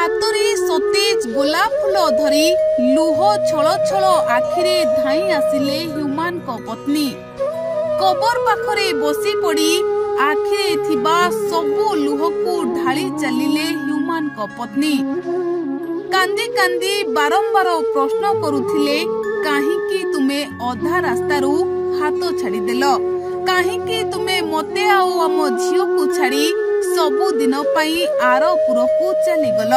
हातरे सतेज गोलाप फूल धरी लुह छल छल आखिरे धाई आसिले ह्यूमान को पत्नी। कबर पाखरे बसी पड़ी आखिरे थिबा सबु लुह को ढाली चलिले ह्यूमान को पत्नी। कांदी कांदी बारंबार प्रश्न करुथिले, काहींकि तुमे अधा रास्तारू हाथ छाड़ीदेल, काहींकि तुमे मते आउ आम झियो को छाड़ी सबु दिन पाई आरपुर को चलीगल।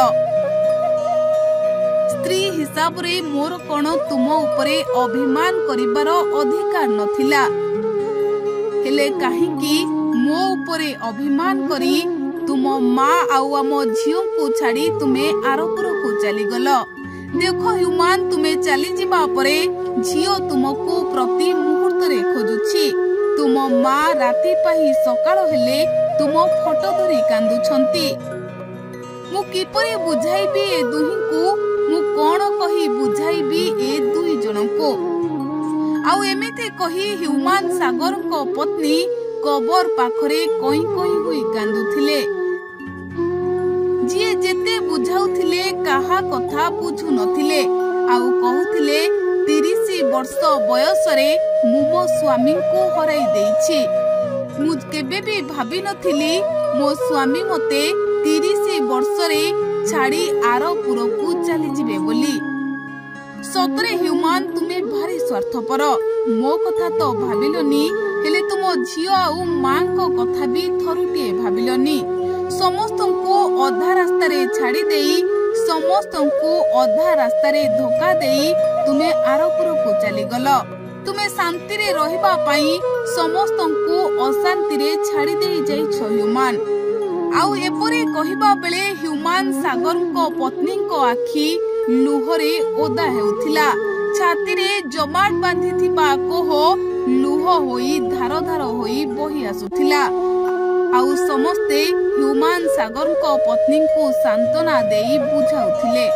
स्त्री हिसाब रे मोर कोन तुम उपरे अभिमान करिबार अधिकार नथिला, हेले काहींकि मो उपरे अभिमान करी तुम माँ आउ आम झियो को छाड़ी तुमे आरपुर को चलीगल। देख ह्यूमान, तुमे चली जिबा परे झियो तुमको प्रति मुहूर्त रे खोजुछि। तुम माँ राति पाही सकाळ हेले तुम फोटो धरी कांदुछंती। मु किपरि बुझाइबी ए दुहींकु, मु कोन कहि बुझाइबी ए दुई जनको। आउ एमिते कहि ह्यूमान सागर को पत्नी कबर पाखरे कोई कोई हुई कांदुथिले। जिए जेते बुझाउथिले काहा कथा बुझु नथिले, आउ कहूथिले 30 वर्ष बयस रे मु मो स्वामी को हराई देइछि। मु केबे भी भाबी नथिली मो स्वामी मते 30 वर्ष रे छाड़ी आरपुर को चली जिबे बोली। सतरे ह्यूमान, तुमे भारी स्वार्थपर। मो कथा तो भाबिलोनी, हेले तुम झियो आउ मां को कथा भी थरुटिए भाबिलोनी। समस्त को अधा रास्ता रे छाड़ी देई, समस्त को अधा रास्ता रे धोखा देई तुमे आरपुर को चलीगल। तुमे शांति रे रहिबा पाई समस्त को अशांति रे छाड़ी देई जाइछ ह्यूमान। आउ एपरे कहिबा बेले ह्यूमान सागर को पत्नी को आखि लुहरे ओदा हेउथिला। छाती रे जमाट बांधिथिबा कोह लुह होई धार धार होई बही आसुथिला। आउ समस्ते ह्यूमान सागर को पत्नी को सांत्वना देई बुझाउथिले।